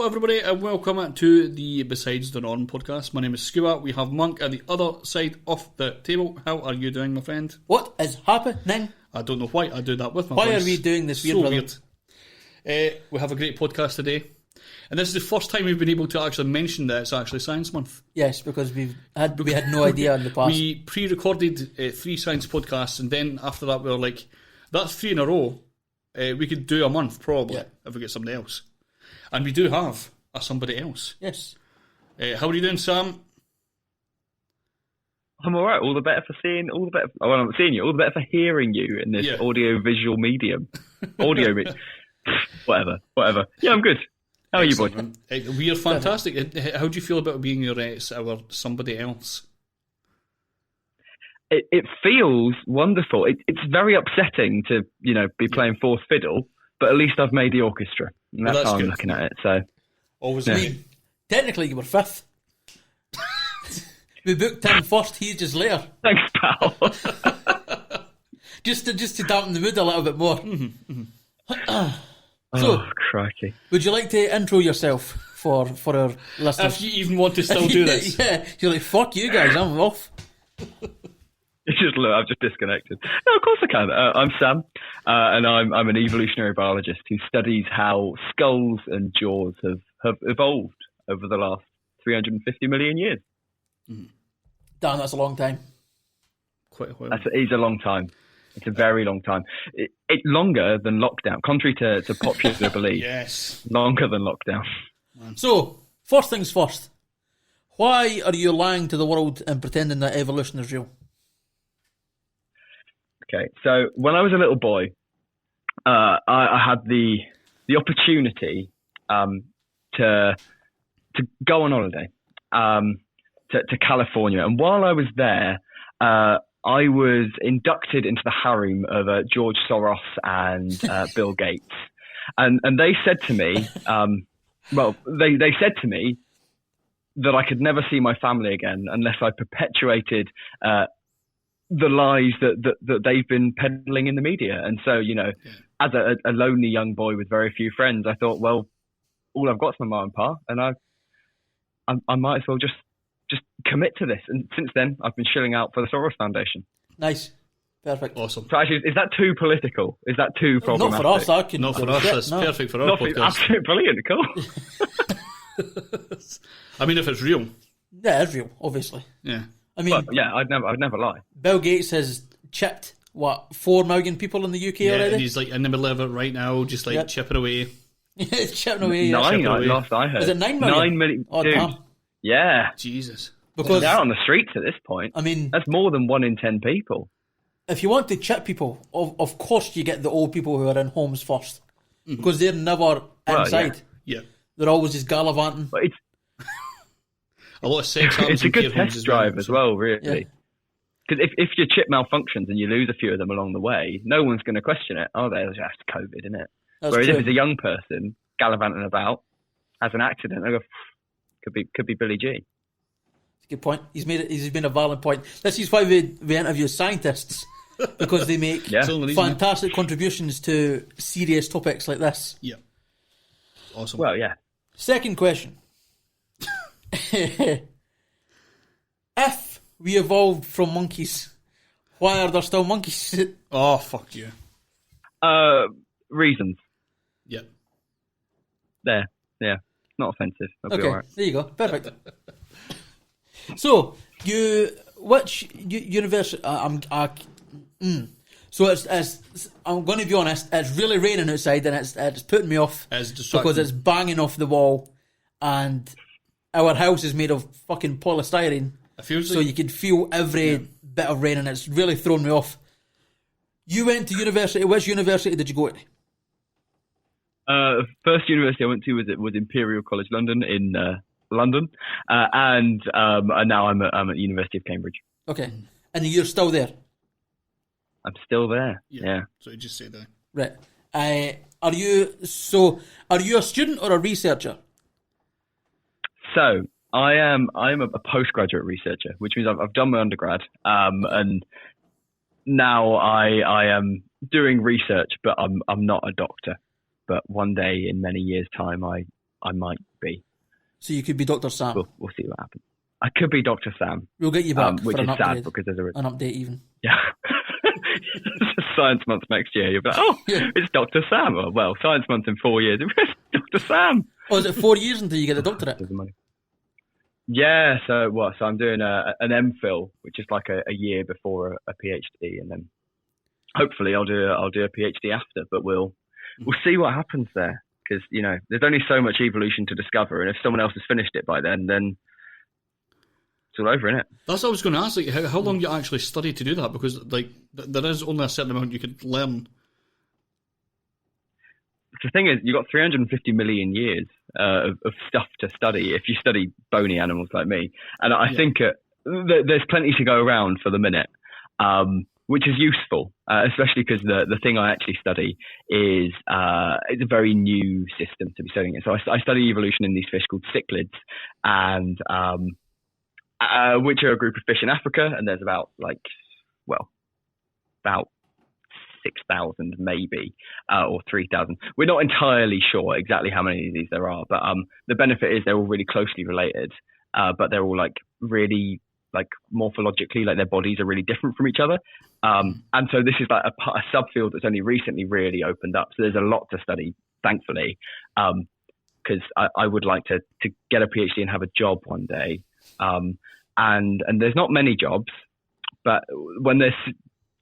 everybody, and welcome to the Besides the Norm podcast. My name is Stuart. We have Monk at the other side of the table. How are you doing, my friend? What is happening? I don't know why I do that with my Why voice. are we doing this weird, so brother? weird. We have a great podcast today. And this is the first time we've been able to actually mention that it's actually Science Month. Yes, because we had no idea in the past. We pre-recorded 3 science podcasts, and then after that we were like, that's 3 in a row. We could do a month, probably, if we get somebody else. And we do have a somebody else. Yes. How are you doing, Sam? I'm alright, all the better for seeing, all the better, well, I'm not seeing you, all the better for hearing you in this audio-visual medium. Whatever. Yeah, I'm good. How are you, boy? We are fantastic. How do you feel about being our somebody else? It feels wonderful. It's very upsetting to, be playing fourth fiddle, but at least I've made the orchestra. And that's how I'm looking at it. So, always. I mean, technically you were 5th. We booked him first, he's just later. Thanks, pal. just to dampen the mood a little bit more. So, crikey. Would you like to intro yourself for our listeners? If you even want to still do this. Yeah, you're like, fuck you guys, I'm off. Look, I've just disconnected. No, of course I can. I'm Sam, and I'm an evolutionary biologist who studies how skulls and jaws have evolved over the last 350 million years. Damn, that's a long time. Quite a while. It's a long time. It's a very long time. It's longer than lockdown, contrary to popular belief. Yes. Longer than lockdown. So, first things first. Why are you lying to the world and pretending that evolution is real? Okay, so when I was a little boy, I had the opportunity to go on holiday to California, and while I was there, I was inducted into the harem of George Soros and Bill Gates, and they said to me, they said to me that I could never see my family again unless I perpetuated the lies that they've been peddling in the media. And so, as a lonely young boy with very few friends, I thought, well, all I've got is my mum and pa, and I might as well just commit to this. And since then, I've been shilling out for the Soros Foundation. Nice. Perfect. Awesome. So actually, is that too political? Is that too problematic? Not for us. Not for us. That's perfect for our podcast. Absolutely brilliant. Cool. I mean, if it's real. Yeah, it's real, obviously. Yeah. I mean, I'd never lie. Bill Gates has chipped 4 million people in the UK already. And he's like in the middle of it right now, just like chipping away. It's chipping away. 9, last I heard. Is it 9 million? 9 million. Oh, dude. damn. Yeah. Jesus. Because they're out on the streets at this point. I mean, that's more than 1 in 10 people. If you want to chip people, of course you get the old people who are in homes first, because they're never inside. Yeah. They're always just gallivanting. But it's a lot of sex happens. It's a good test drive as well, really. Because if your chip malfunctions and you lose a few of them along the way, no one's going to question it. Oh, that's just COVID, isn't it? Whereas if it's a young person gallivanting about, has an accident, they go, could be Billy G. That's a good point. He's made a valid point. This is why we interview scientists, because they make fantastic contributions to serious topics like this. Yeah. Awesome. Well, yeah. Second question. If we evolved from monkeys, why are there still monkeys? Oh, fuck you. Reasons. Yeah. There. Yeah. Not offensive. That'll be all right. There you go. Perfect. So, which university? So it's I'm going to be honest. It's really raining outside, and it's putting me off because it's banging off the wall, and our house is made of fucking polystyrene. So you can feel every bit of rain, and it's really thrown me off. You went to university. Which university did you go to? First university I went to was Imperial College London in London, and now I'm at University of Cambridge. Okay, and you're still there. I'm still there. Yeah. So you just say that. Right. Are you a student or a researcher? So I'm a postgraduate researcher, which means I've done my undergrad, and now I am doing research, but I'm not a doctor. But one day in many years' time, I I might be. So you could be Dr. Sam. We'll see what happens. I could be Dr. Sam. We'll get you back which for an is update. Sad because there's an update even. Yeah. Science month next year. You'll be like, it's Dr. Sam. Oh, well, Science month in 4 years. It's Dr. Sam. Oh, is it 4 years until you get the doctorate? Yeah. So I'm doing an MPhil, which is like a year before a PhD, and then hopefully I'll do a PhD after. But we'll see what happens there, because there's only so much evolution to discover, and if someone else has finished it by then it's all over, innit? That's what I was going to ask. Like, how long you actually study to do that? Because like there is only a certain amount you could learn. The thing is, you've got 350 million years of stuff to study if you study bony animals like me. And I think there's plenty to go around for the minute, which is useful, especially because the thing I actually study is it's a very new system to be studying it. So I study evolution in these fish called cichlids, and which are a group of fish in Africa, and there's about 6,000 maybe, or 3,000. We're not entirely sure exactly how many of these there are, but the benefit is they're all really closely related, but they're all really morphologically, their bodies are really different from each other. And so this is a subfield that's only recently really opened up. So there's a lot to study, thankfully, because I would like to get a PhD and have a job one day. And there's not many jobs, but when there's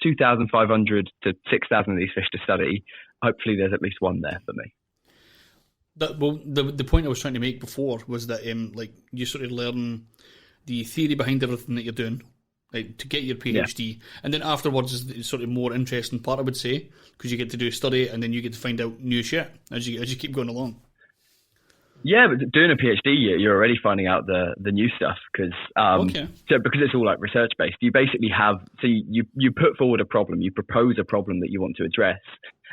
2,500 to 6,000 of these fish to study, hopefully there's at least one there for me. The point I was trying to make before was that you sort of learn the theory behind everything that you're doing, to get your PhD, and then afterwards is the sort of more interesting part, I would say, because you get to do study and then you get to find out new shit as you keep going along. Yeah, but doing a PhD, you're already finding out the new stuff, because because it's all research based. You basically you put forward a problem, you propose a problem that you want to address,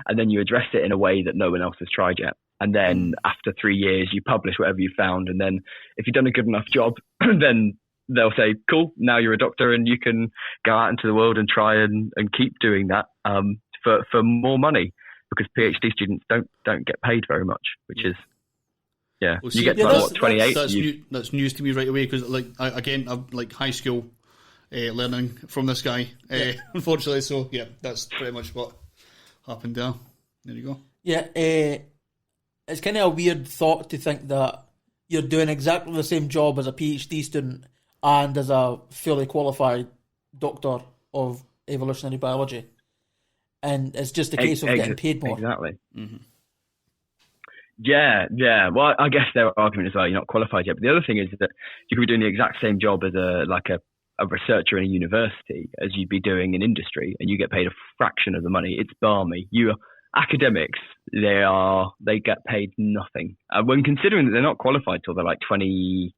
and then you address it in a way that no one else has tried yet. And then after 3 years, you publish whatever you found, and then if you've done a good enough job, then they'll say, "Cool, now you're a doctor, and you can go out into the world and try and keep doing that for more money," because PhD students don't get paid very much, which is. Yeah, well, you get to 28. That's news to me right away, because I've high school learning from this guy, unfortunately. So yeah, that's pretty much what happened there. There you go. Yeah, it's kind of a weird thought to think that you're doing exactly the same job as a PhD student and as a fully qualified doctor of evolutionary biology, and it's just a case of getting paid more. Exactly. Mm-hmm. Yeah. Well, I guess their argument is, you're not qualified yet. But the other thing is that you could be doing the exact same job as a researcher in a university as you'd be doing in industry, and you get paid a fraction of the money. It's balmy. Academics, they get paid nothing. When considering that they're not qualified till they're 28,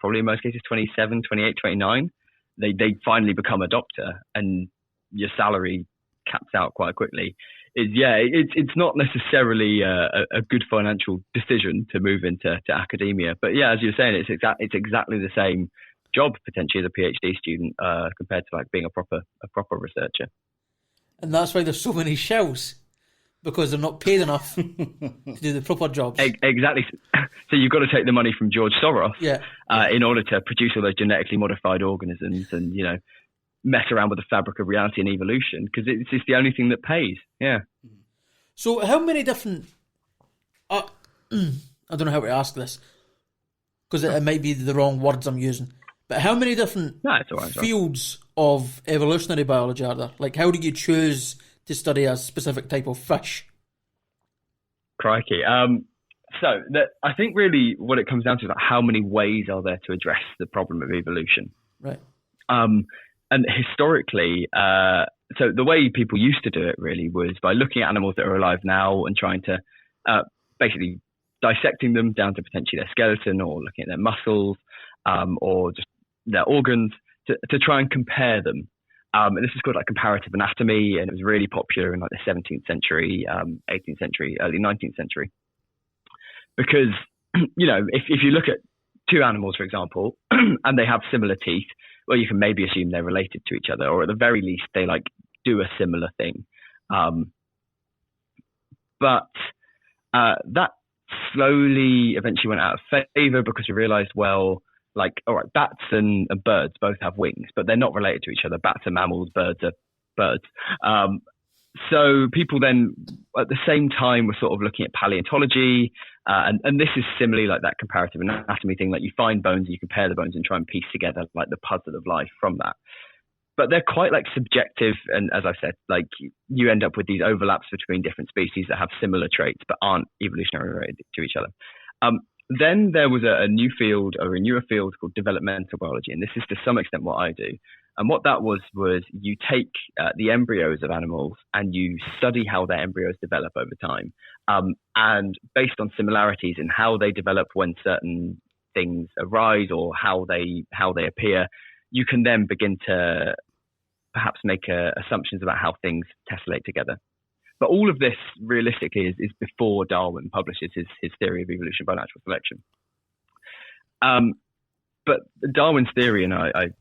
probably in most cases 27, 28, 29, they finally become a doctor, and your salary caps out quite quickly. It's not necessarily a good financial decision to move into academia, but as you're saying, it's exactly the same job potentially as a PhD student compared to being a proper researcher. And that's why there's so many shells, because they're not paid enough to do the proper jobs. Exactly. So you've got to take the money from George Soros in order to produce all those genetically modified organisms and mess around with the fabric of reality and evolution, because it's the only thing that pays. Yeah. So how many different... I don't know how to ask this, because it might be the wrong words I'm using, but how many different fields of evolutionary biology are there? How do you choose to study a specific type of fish? Crikey. So I think really what it comes down to is how many ways are there to address the problem of evolution. Right. And historically, so the way people used to do it really was by looking at animals that are alive now and trying to basically dissecting them down to potentially their skeleton, or looking at their muscles, or just their organs to try and compare them. And this is called comparative anatomy, and it was really popular in the 17th century, 18th century, early 19th century. Because, if you look at two animals, for example, and they have similar teeth, well, you can maybe assume they're related to each other, or at the very least, they do a similar thing. But that slowly eventually went out of favor because we realized, well, like, all right, bats and birds both have wings, but they're not related to each other. Bats are mammals, birds are birds. So people then, at the same time, were sort of looking at paleontology, and this is similarly like that comparative anatomy thing. Like, you find bones, and you compare the bones and try and piece together like the puzzle of life from that. But they're quite like subjective, and as I said, like you end up with these overlaps between different species that have similar traits but aren't evolutionarily related to each other. Then there was a new field, or a newer field, called developmental biology, and this is to some extent what I do. And what that was you take the embryos of animals and you study how their embryos develop over time, and based on similarities in how they develop when certain things arise or how they appear, you can then begin to perhaps make assumptions about how things tessellate together. But all of this, realistically, is before Darwin publishes his theory of evolution by natural selection. But Darwin's theory, and I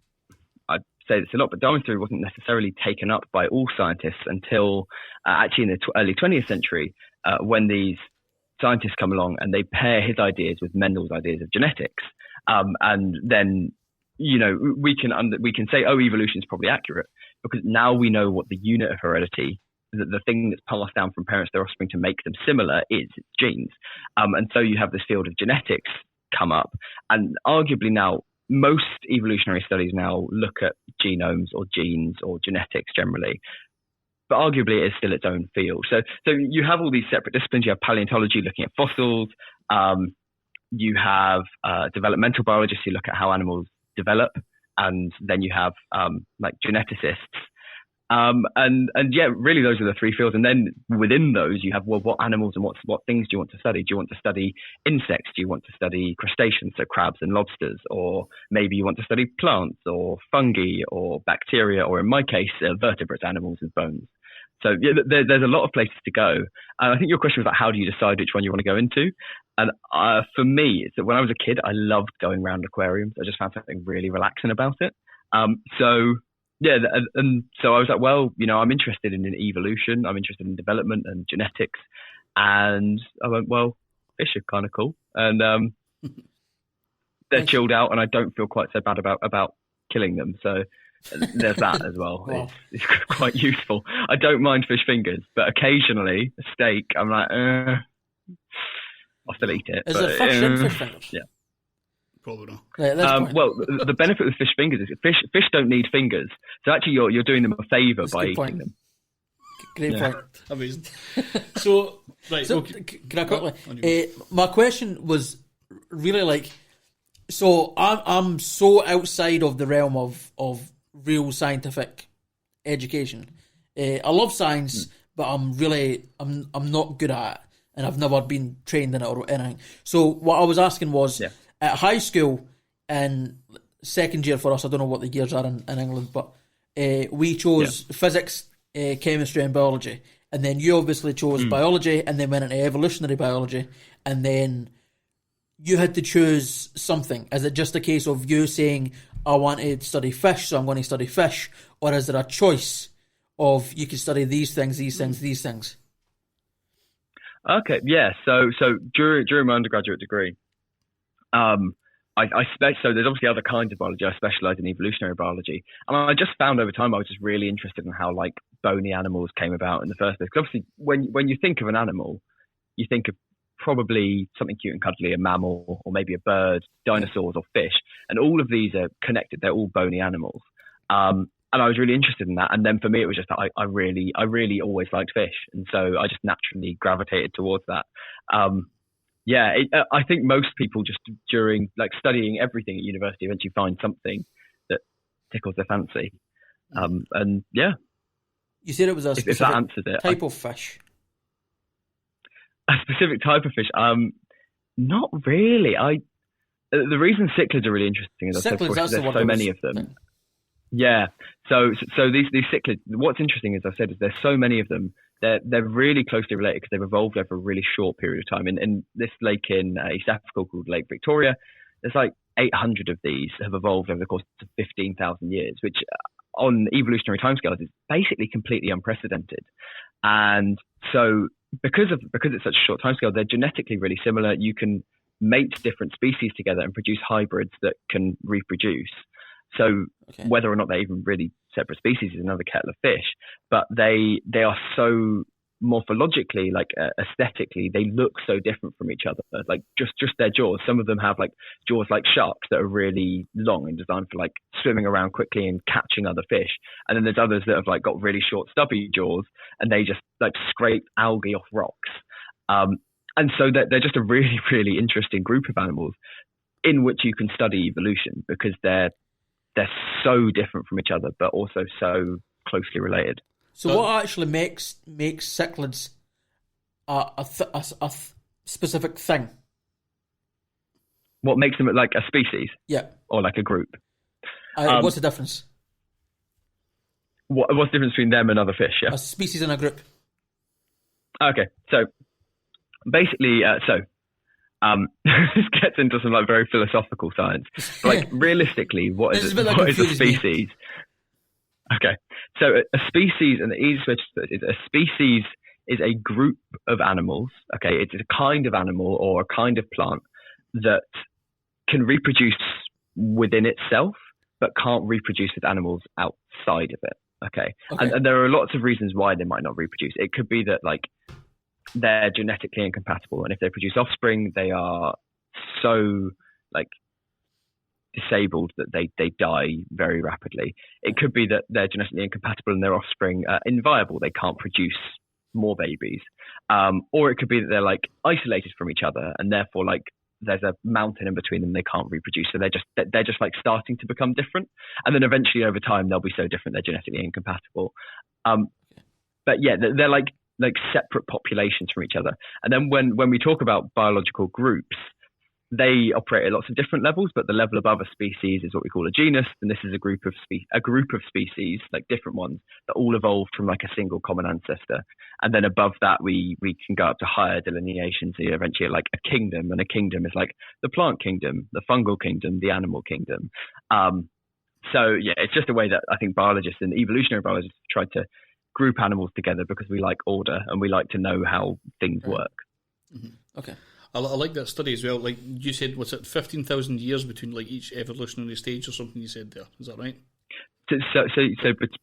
say this a lot, but Darwin's theory wasn't necessarily taken up by all scientists until actually in the early 20th century, when these scientists come along and they pair his ideas with Mendel's ideas of genetics. And then, we can say, oh, evolution is probably accurate, because now we know what the unit of heredity, the thing that's passed down from parents to their offspring to make them similar, is genes. And so you have this field of genetics come up, and arguably now most evolutionary studies now look at genomes or genes or genetics generally, but arguably it is still its own field. So you have all these separate disciplines. You have paleontology looking at fossils. You have developmental biologists who look at how animals develop, and then you have like geneticists. And yeah, really those are the three fields. And then within those, you have, well, what animals and what things do you want to study? Do you want to study insects? Do you want to study crustaceans, so crabs and lobsters? Or maybe you want to study plants or fungi or bacteria, or in my case, vertebrate animals with bones. So yeah, there's a lot of places to go. And I think your question was about how do you decide which one you want to go into? And for me, it's that when I was a kid, I loved going around aquariums. I just found something really relaxing about it. Yeah, and so I was like, well, I'm interested in evolution. I'm interested in development and genetics. And I went, well, fish are kind of cool. And they're chilled out, and I don't feel quite so bad about killing them. So there's that as well. Wow. It's quite useful. I don't mind fish fingers, but occasionally a steak, I'm like, I'll still eat it. Is it fish in fish fingers? Yeah. Probably not. Well, the benefit with fish fingers is fish don't need fingers, so actually you're doing them a favour by eating them. Great point. Amazing. So okay. Can I quickly? My question was really like, so I'm so outside of the realm of real scientific education. I love science, but I'm not good at it, and I've never been trained in it or anything. So what I was asking was. Yeah. At high school, in second year for us, I don't know what the years are in England, but we chose physics, chemistry and biology. And then you obviously chose biology, and then went into evolutionary biology. And then you had to choose something. Is it just a case of you saying, I want to study fish, so I'm going to study fish? Or is there a choice of you can study these things, these things, these things? Okay, yeah. So during my undergraduate degree, so there's obviously other kinds of biology. I specialize in evolutionary biology, and I just found over time I was just really interested in how like bony animals came about in the first place. Because obviously, when you think of an animal, you think of probably something cute and cuddly, a mammal, or maybe a bird, dinosaurs, or fish, and all of these are connected. They're all bony animals, and I was really interested in that. And then for me, it was just that I really always liked fish, and so I just naturally gravitated towards that. Yeah, I think most people just during like studying everything at university eventually find something that tickles their fancy. And yeah. You said it was a if that answers it, type of fish. A specific type of fish? Not really. The reason cichlids are really interesting is I said before, there's so many of them. Yeah. So these cichlids, what's interesting, as I said, is there's so many of them. They're really closely related because they've evolved over a really short period of time. In this lake in East Africa called Lake Victoria, there's like 800 of these have evolved over the course of 15,000 years, which on evolutionary timescales is basically completely unprecedented. And so because it's such a short timescale, they're genetically really similar. You can mate different species together and produce hybrids that can reproduce. So whether or not they're even really separate species is another kettle of fish. But they are so morphologically, like aesthetically, they look so different from each other. Like just their jaws. Some of them have like jaws like sharks that are really long and designed for like swimming around quickly and catching other fish. And then there's others that have like got really short stubby jaws and they just like scrape algae off rocks. And so they're just a really, really interesting group of animals in which you can study evolution because they're so different from each other, but also so closely related. So what actually makes cichlids a specific thing? What makes them like a species? Yeah. Or like a group? What's the difference? What's the difference between them and other fish? Yeah. A species and a group. Okay, so basically, this gets into some like very philosophical science. But, like realistically, what is a species? Me. Okay, so a species, and the easiest way to put it is a species is a group of animals. Okay, it's a kind of animal or a kind of plant that can reproduce within itself, but can't reproduce with animals outside of it. Okay. And there are lots of reasons why they might not reproduce. It could be that like they're genetically incompatible, and if they produce offspring, they are so like disabled that they die very rapidly. It could be that they're genetically incompatible and their offspring are inviable. They can't produce more babies. Or it could be that they're like isolated from each other and therefore like there's a mountain in between them. They can't reproduce. So they're just like starting to become different. And then eventually over time, they'll be so different, they're genetically incompatible. But yeah, they're like separate populations from each other. And then when we talk about biological groups, they operate at lots of different levels, but the level above a species is what we call a genus, and this is a group of species, like different ones that all evolved from like a single common ancestor. And then above that, we can go up to higher delineations. So eventually, like a kingdom, and a kingdom is like the plant kingdom, the fungal kingdom, the animal kingdom. So yeah, it's just a way that I think biologists and evolutionary biologists try to group animals together because we like order and we like to know how things work. Mm-hmm. Okay. I like that study as well. Like you said, what's it, 15,000 years between like each evolutionary stage or something you said there. Is that right? So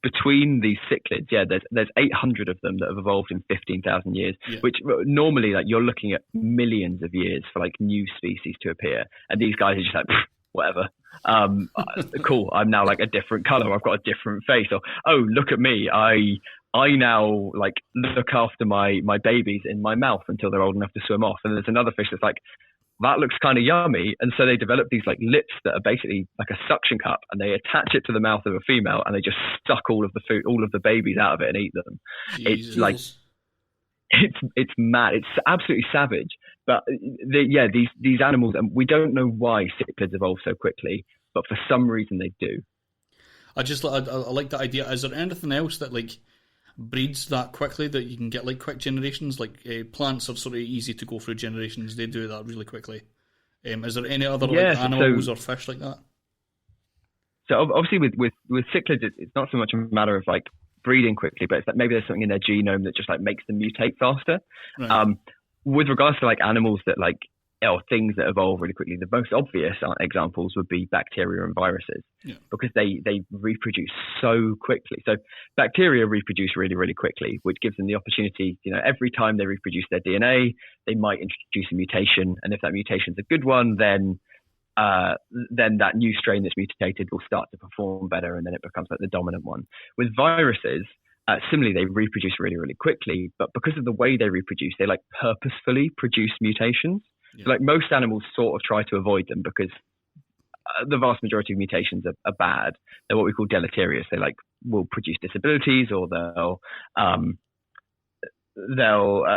between these cichlids, yeah, there's 800 of them that have evolved in 15,000 years, which normally like you're looking at millions of years for like new species to appear. And these guys are just like, whatever. Cool. I'm now like a different color. I've got a different face. Or, oh, look at me. I now like look after my babies in my mouth until they're old enough to swim off. And there's another fish that's like, that looks kind of yummy. And so they develop these like lips that are basically like a suction cup, and they attach it to the mouth of a female and they just suck all of the food, all of the babies out of it and eat them. Jesus. It's like, it's mad. It's absolutely savage. But these animals, and we don't know why cichlids evolve so quickly, but for some reason they do. I like the idea. Is there anything else that like breeds that quickly that you can get like quick generations? Like plants are sort of easy to go through generations. They do that really quickly. Is there any other like animals or fish like that? So obviously with cichlids, it's not so much a matter of like breeding quickly, but it's like maybe there's something in their genome that just like makes them mutate faster. Right. With regards to like animals that like, or things that evolve really quickly, the most obvious examples would be bacteria and viruses, because they reproduce so quickly. So bacteria reproduce really, really quickly, which gives them the opportunity, every time they reproduce their DNA, they might introduce a mutation. And if that mutation's a good one, then that new strain that's mutated will start to perform better, and then it becomes like the dominant one. With viruses, similarly, they reproduce really, really quickly, but because of the way they reproduce, they like purposefully produce mutations. So, like most animals sort of try to avoid them because the vast majority of mutations are bad. They're what we call deleterious. They like will produce disabilities, or they'll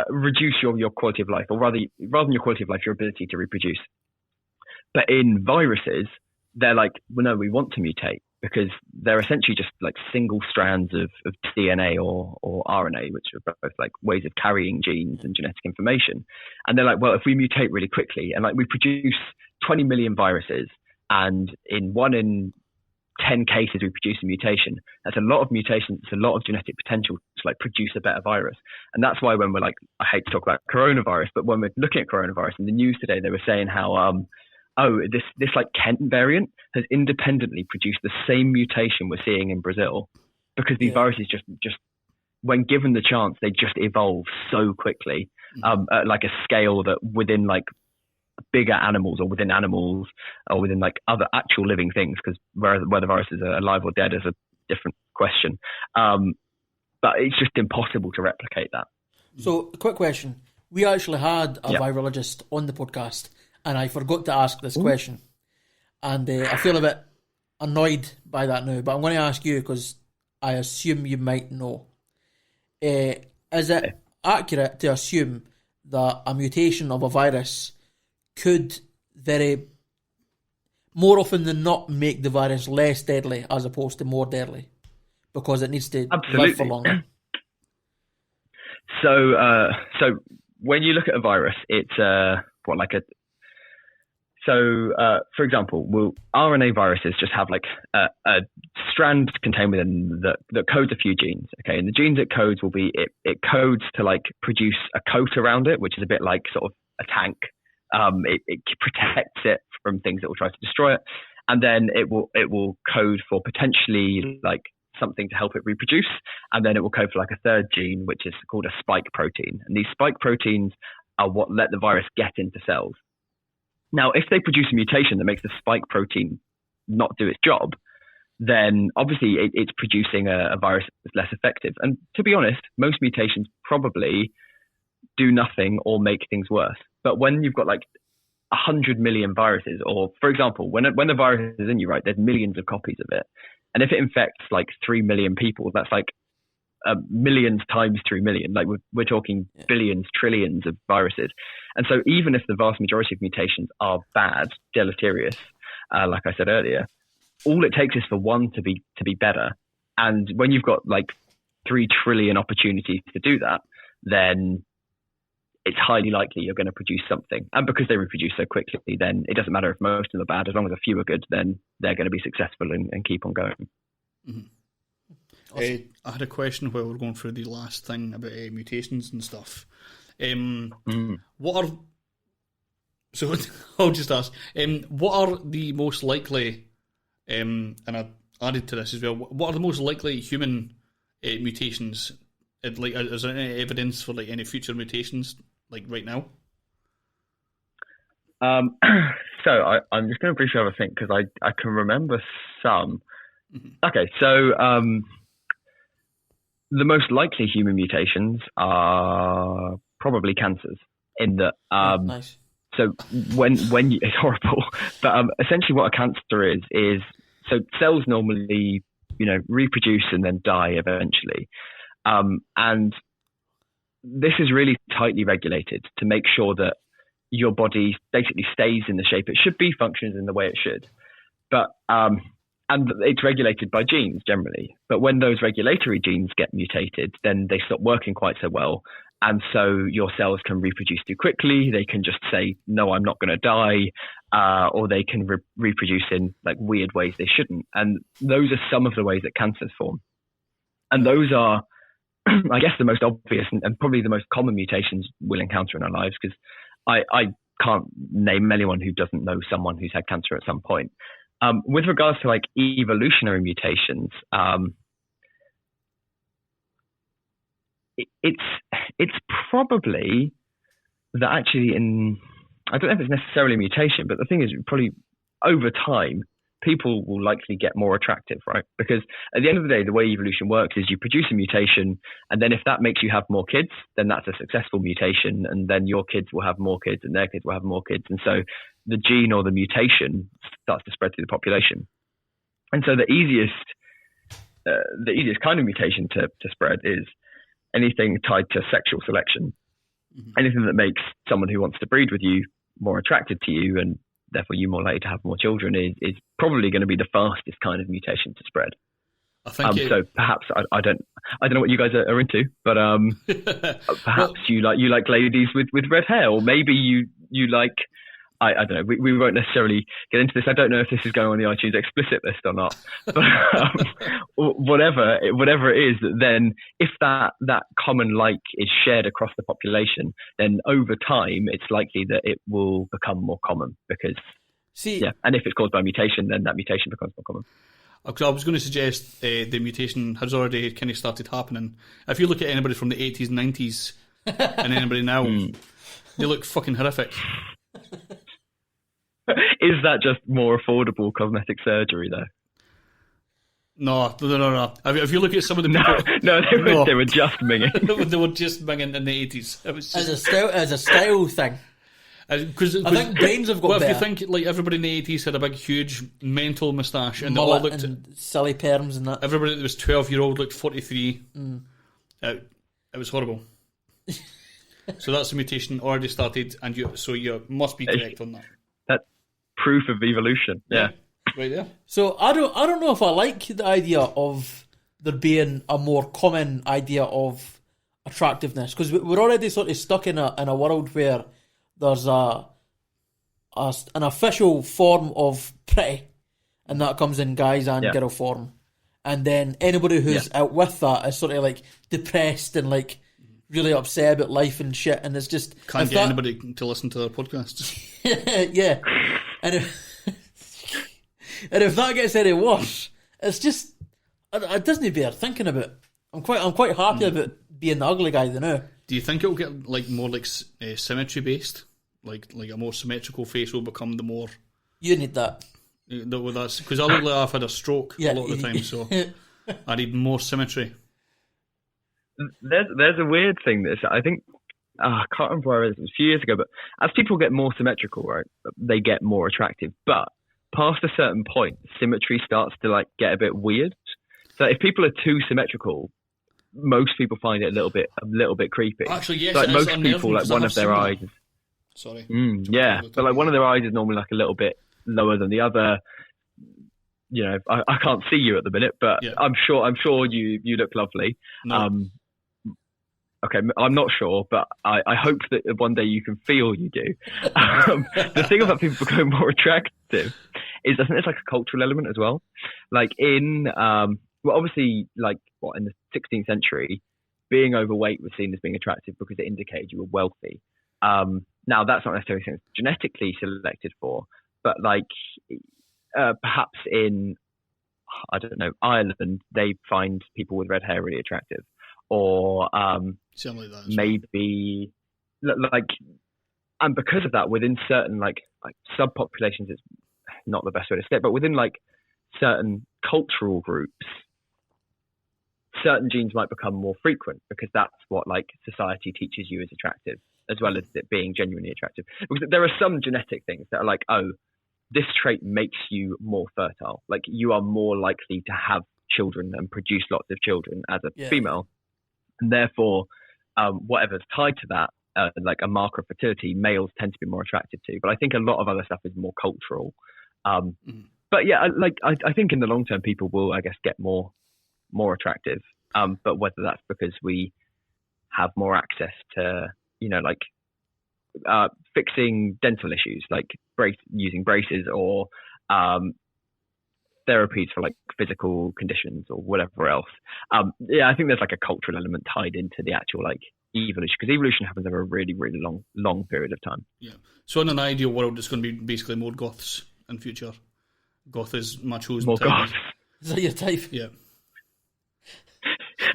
reduce your quality of life, or rather than your quality of life, your ability to reproduce. But in viruses, they're like, well, no, we want to mutate, because they're essentially just like single strands of DNA or RNA, which are both like ways of carrying genes and genetic information. And they're like, well, if we mutate really quickly and like we produce 20 million viruses, and in 1 in 10 cases we produce a mutation. That's a lot of mutations. It's a lot of genetic potential to like produce a better virus. And that's why when we're like, I hate to talk about coronavirus, but when we're looking at coronavirus in the news today, they were saying how, this like Kent variant has independently produced the same mutation we're seeing in Brazil, because these viruses just when given the chance, they just evolve so quickly, at like a scale that within like bigger animals or within animals or within like other actual living things, because whether viruses are alive or dead is a different question. But it's just impossible to replicate that. So, a quick question. We actually had a virologist on the podcast, and I forgot to ask this question. And I feel a bit annoyed by that now, but I'm going to ask you because I assume you might know. Is it accurate to assume that a mutation of a virus could more often than not make the virus less deadly as opposed to more deadly, because it needs to live for longer? So when you look at a virus, it's for example, RNA viruses just have like a strand contained within that codes a few genes. Okay, and the genes it codes will be it codes to like produce a coat around it, which is a bit like sort of a tank. It protects it from things that will try to destroy it, and then it will code for potentially like something to help it reproduce, and then it will code for like a third gene, which is called a spike protein. And these spike proteins are what let the virus get into cells. Now, if they produce a mutation that makes the spike protein not do its job, then obviously it's producing a virus that's less effective. And to be honest, most mutations probably do nothing or make things worse. But when you've got like 100 million viruses, or for example, when the virus is in you, right, there's millions of copies of it. And if it infects like 3 million people, that's like millions times 3 million. Like we're talking billions, trillions of viruses. And so even if the vast majority of mutations are bad, deleterious, like I said earlier, all it takes is for one to be better. And when you've got like 3 trillion opportunities to do that, then it's highly likely you're going to produce something. And because they reproduce so quickly, then it doesn't matter if most of them are bad. As long as a few are good, then they're going to be successful and keep on going. Mm-hmm. Awesome. I had a question while we were going through the last thing about mutations and stuff. So I'll just ask, what are the most likely, and I added to this as well, what are the most likely human mutations? Like, is there any evidence for like any future mutations like right now? So I'm just going to briefly have a think, because I can remember some. Mm-hmm. Okay, so the most likely human mutations are probably cancers. In that, nice. So when you, it's horrible, but essentially what a cancer is so cells normally reproduce and then die eventually, and this is really tightly regulated to make sure that your body basically stays in the shape it should be, functions in the way it should, but and it's regulated by genes generally. But when those regulatory genes get mutated, then they stop working quite so well. And so your cells can reproduce too quickly. They can just say, no, I'm not going to die. Or they can reproduce in like weird ways they shouldn't. And those are some of the ways that cancers form. And those are, I guess, the most obvious and probably the most common mutations we'll encounter in our lives, because I can't name anyone who doesn't know someone who's had cancer at some point. With regards to like evolutionary mutations, it's probably that actually I don't know if it's necessarily a mutation, but the thing is probably over time, people will likely get more attractive, right? Because at the end of the day, the way evolution works is you produce a mutation, and then if that makes you have more kids, then that's a successful mutation, and then your kids will have more kids and their kids will have more kids. And so the gene or the mutation starts to spread through the population. And so the easiest kind of mutation to spread is anything tied to sexual selection. Mm-hmm. Anything that makes someone who wants to breed with you more attracted to you, and therefore you more likely to have more children, is probably going to be the fastest kind of mutation to spread. I think so perhaps I don't know what you guys are into, but perhaps you like ladies with red hair, or maybe you like I don't know. We won't necessarily get into this. I don't know if this is going on the iTunes explicit list or not. But whatever it is, then if that common like is shared across the population, then over time it's likely that it will become more common because and if it's caused by mutation, then that mutation becomes more common. I was going to suggest the mutation has already kind of started happening. If you look at anybody from the 80s, 90s, and anybody now, they look fucking horrific. Is that just more affordable cosmetic surgery, though? No. If you look at some of the people... They were just minging. They were just minging in the 80s. It was just... As a style thing. Because I think brains have got better. If you think like everybody in the 80s had a big, huge mental moustache and mullet they all looked and silly perms and that. Everybody that was 12-year-old looked 43. It was horrible. So that's a mutation already started, and you must be correct on that. That's proof of evolution. Yeah. Right there. So I don't know if I like the idea of there being a more common idea of attractiveness, because we're already sort of stuck in a world where there's an official form of pretty, and that comes in guys and girl form, and then anybody who's out with that is sort of like depressed and like really upset about life and shit, and it's just can't get anybody to listen to their podcasts. Yeah, and if that gets any worse, it's just it doesn't bear thinking about. I'm quite happy about being the ugly guy now. Do you think it'll get like more like symmetry based, like a more symmetrical face will become the more? You need that. That's because I look like I've had a stroke a lot of the time, so I need more symmetry. There's a weird thing that I think I can't remember where it was a few years ago, but as people get more symmetrical, right, they get more attractive. But past a certain point, symmetry starts to like get a bit weird. So if people are too symmetrical, most people find it a little bit creepy. Actually, yes, like most people, like one of their eyes. Sorry. But like one of their eyes is normally like a little bit lower than the other. You know, I can't see you at the minute, but I'm sure you look lovely. No. Okay, I'm not sure, but I hope that one day you can feel you do. The thing about people becoming more attractive is I think there's like a cultural element as well. Like obviously, like in the 16th century, being overweight was seen as being attractive because it indicated you were wealthy. Now that's not necessarily something genetically selected for, but like perhaps in, I don't know, Ireland, they find people with red hair really attractive. Or like that, maybe like, and because of that, within certain like subpopulations, it's not the best way to say it, but within like certain cultural groups, certain genes might become more frequent because that's what like society teaches you is attractive, as well as it being genuinely attractive. Because there are some genetic things that are like, oh, this trait makes you more fertile, like you are more likely to have children and produce lots of children as a female. And therefore, whatever's tied to that, like a marker of fertility, males tend to be more attracted to. But I think a lot of other stuff is more cultural. But yeah, I think in the long term, people will, I guess, get more attractive. But whether that's because we have more access to, like fixing dental issues, like using braces or therapies for like physical conditions or whatever else. I think there's like a cultural element tied into the actual like evolution, because evolution happens over a really, really long period of time. Yeah. So in an ideal world, it's going to be basically more goths in future. Goth is my chosen more type. Goths. Is that your type? Yeah.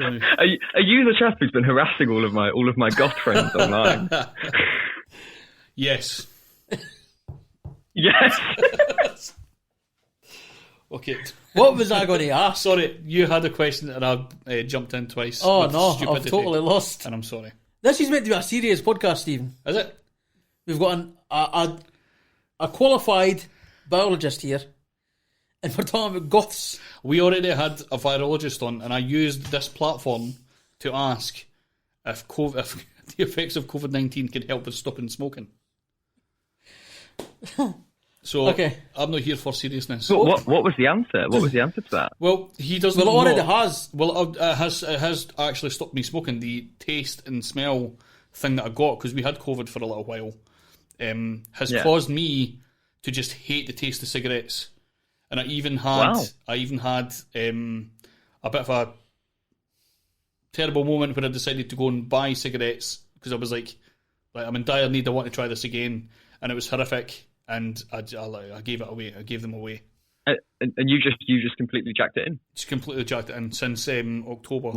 Are you the chap who's been harassing all of my goth friends online? Yes. Yes. Okay. What was I going to ask? Sorry, you had a question and I jumped in twice. Oh no, I've totally lost. And I'm sorry. This is meant to be a serious podcast, Stephen. Is it? We've got a qualified biologist here, and we're talking about goths. We already had a virologist on, and I used this platform to ask if the effects of COVID-19 could help with stopping smoking. So okay. I'm not here for seriousness. So what was the answer? What was the answer to that? Well, he doesn't. Well, it already has. Well, it has actually stopped me smoking. The taste and smell thing that I got, because we had COVID for a little while, has caused me to just hate the taste of cigarettes. And I even had a bit of a terrible moment when I decided to go and buy cigarettes because I was like I'm in dire need. I want to try this again, and it was horrific. And I gave it away. I gave them away. And you just completely jacked it in. Just completely jacked it in since October.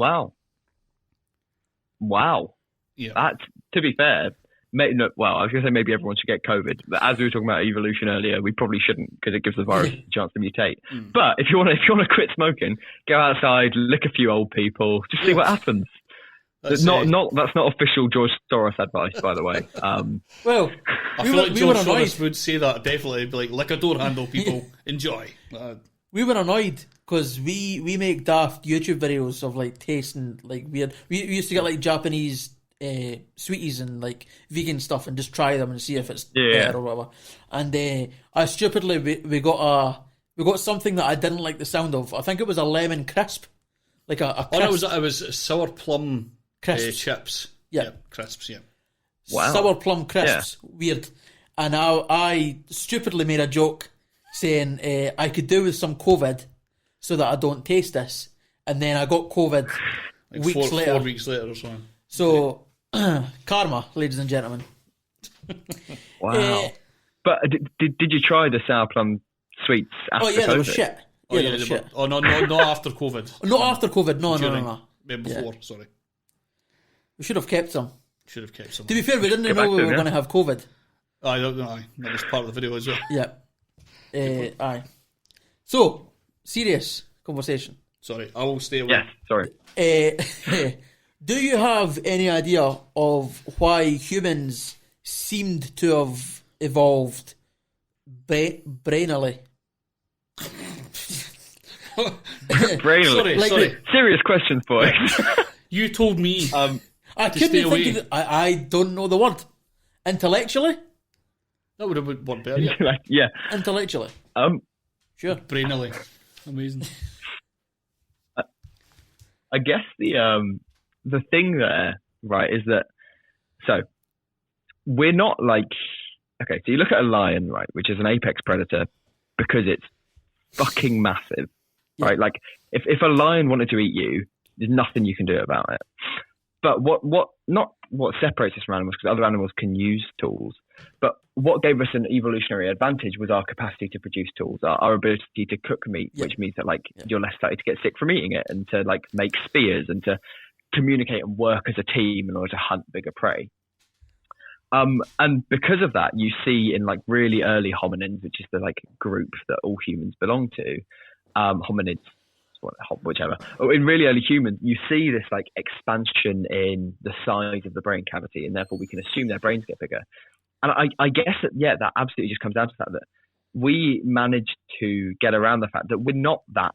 Wow. Yeah. That's, to be fair. I was going to say maybe everyone should get COVID, but as we were talking about evolution earlier, we probably shouldn't because it gives the virus a chance to mutate. But if you want to quit smoking, go outside, lick a few old people, just see what happens. That's not official George Soros advice, by the way. Well, I feel like George Soros would say that definitely. Be like, lick a door handle, people, enjoy. We were annoyed because we make daft YouTube videos of like tasting like weird. We used to get like Japanese sweeties and like vegan stuff and just try them and see if it's better or whatever. And I stupidly we got something that I didn't like the sound of. I think it was a lemon crisp, like a crisp. It was sour plum chips. Yeah, crisps. Yeah. Wow. Sour plum crisps. Yeah. Weird. And I stupidly made a joke saying I could do with some COVID so that I don't taste this. And then I got COVID like weeks later. 4 weeks later or something. So, karma, ladies and gentlemen. Wow. But did you try the sour plum sweets after COVID? They were shit. They were shit. Oh, no, not after COVID. Not after COVID, no. Before, sorry. We should have kept some. To be fair, we didn't know we were going to have COVID. I don't know. That was part of the video as well. Yeah. Aye. So, serious conversation. Sorry, I will stay away. Yeah, sorry. Do you have any idea of why humans seemed to have evolved brainily? Brainily? Sorry. Serious questions, boys. You told me I couldn't think of it. I don't know the word. Intellectually? That would have worked better. Yeah. Intellectually. Sure. Brainily. Amazing. I guess the thing there, right, is that we're not like, okay, so you look at a lion, right, which is an apex predator because it's fucking massive, right? Like if a lion wanted to eat you, there's nothing you can do about it. But what separates us from animals, because other animals can use tools, but what gave us an evolutionary advantage was our capacity to produce tools, our ability to cook meat, which means that you're less likely to get sick from eating it, and to like make spears and to communicate and work as a team in order to hunt bigger prey. And because of that, you see in like really early hominins, which is the like group that all humans belong to, hominids, whichever. In really early humans, you see this like expansion in the size of the brain cavity, and therefore we can assume their brains get bigger. And I guess that absolutely just comes down to the fact that we managed to get around the fact that we're not that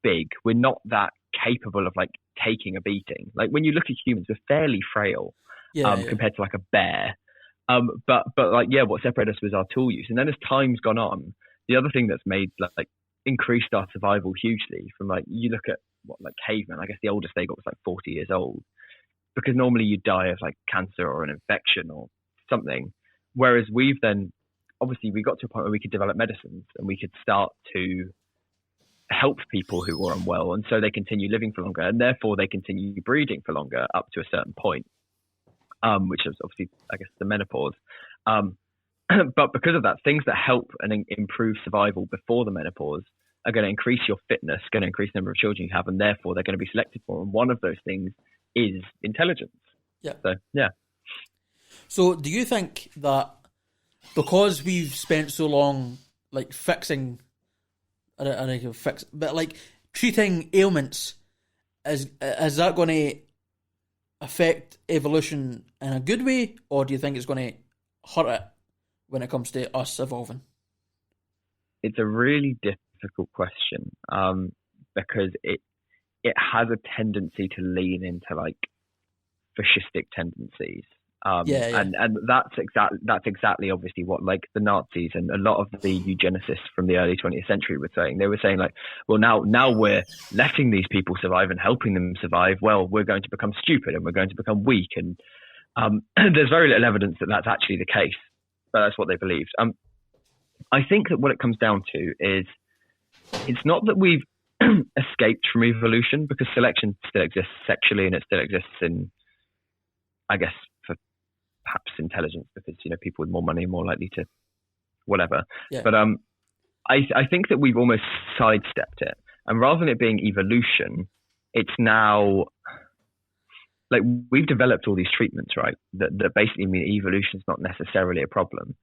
big, we're not that capable of like taking a beating. Like when you look at humans, we're fairly frail compared to like a bear. But what separated us was our tool use. And then as time's gone on, the other thing that's made like increased our survival hugely from like, you look at cavemen, I guess the oldest they got was like 40 years old, because normally you die of like cancer or an infection or something. Whereas we've then, obviously we got to a point where we could develop medicines and we could start to help people who were unwell. And so they continue living for longer, and therefore they continue breeding for longer up to a certain point, which is obviously, I guess, the menopause. But because of that, things that help and improve survival before the menopause are going to increase your fitness, going to increase the number of children you have, and therefore they're going to be selected for. And one of those things is intelligence. Yeah. So, yeah. So do you think that because we've spent so long like fixing, but like treating ailments, is that going to affect evolution in a good way, or do you think it's going to hurt it when it comes to us evolving? It's a really difficult question because it has a tendency to lean into like fascistic tendencies. And that's exactly obviously what like the Nazis and a lot of the eugenicists from the early 20th century were saying. They were saying like, well, now we're letting these people survive and helping them survive. Well, we're going to become stupid and we're going to become weak. And there's very little evidence that that's actually the case. that's what they believed. I think that what it comes down to is it's not that we've escaped from evolution, because selection still exists sexually and it still exists in, I guess, for perhaps intelligence, because people with more money are more likely to whatever. Yeah. But I think that we've almost sidestepped it, and rather than it being evolution, it's now like we've developed all these treatments, right? That basically mean evolution is not necessarily a problem.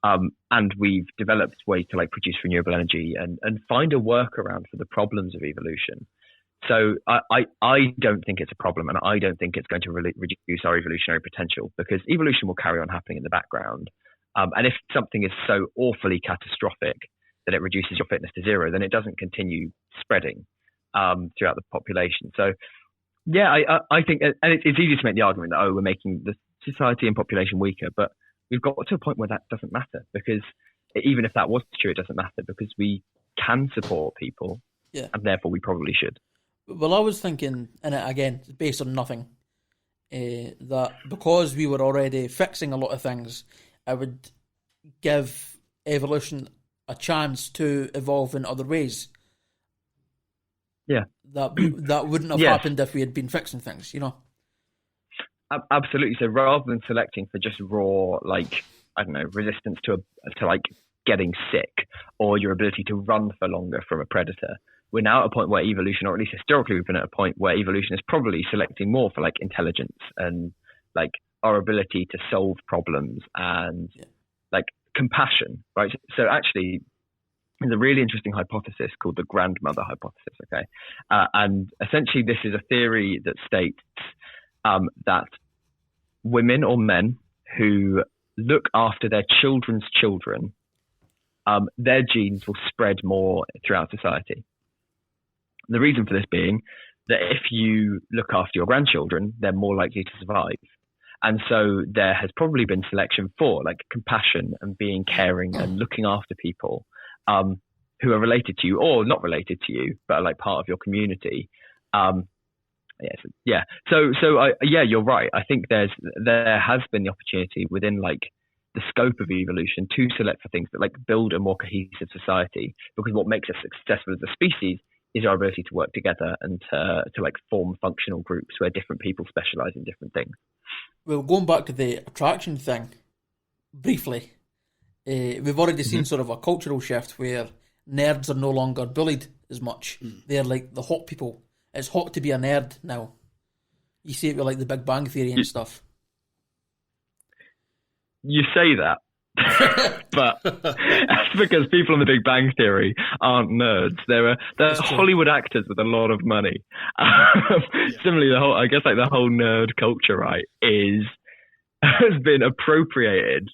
And we've developed ways to produce renewable energy and find a workaround for the problems of evolution. So I don't think it's a problem, and I don't think it's going to really reduce our evolutionary potential, because evolution will carry on happening in the background. And if something is so awfully catastrophic that it reduces your fitness to zero, then it doesn't continue spreading throughout the population. So yeah, I think, and it's easy to make the argument that, we're making the society and population weaker, but we've got to a point where that doesn't matter, because even if that was true, it doesn't matter, because we can support people, and therefore we probably should. Well, I was thinking, and again, based on nothing, that because we were already fixing a lot of things, I would give evolution a chance to evolve in other ways. Yeah. That wouldn't have happened if we had been fixing things, Absolutely. So rather than selecting for just raw, resistance to getting sick, or your ability to run for longer from a predator, we're now at a point where evolution, or at least historically, we've been at a point where evolution is probably selecting more for intelligence and our ability to solve problems and compassion, right? So actually, there's a really interesting hypothesis called the grandmother hypothesis. Okay, and essentially this is a theory that states that women or men who look after their children's children, their genes will spread more throughout society. The reason for this being that if you look after your grandchildren, they're more likely to survive. And so there has probably been selection for compassion and being caring and looking after people who are related to you or not related to you, but are part of your community. Yeah. So you're right. I think there has been the opportunity within the scope of evolution to select for things that build a more cohesive society, because what makes us successful as a species is our ability to work together and to form functional groups where different people specialize in different things. Well, going back to the attraction thing briefly, we've already seen sort of a cultural shift where nerds are no longer bullied as much. They're the hot people. It's hot to be a nerd now. You see it with the Big Bang Theory and stuff. You say that, but that's because people on the Big Bang Theory aren't nerds. They're Hollywood actors with a lot of money. Similarly, the whole nerd culture, right, has been appropriated.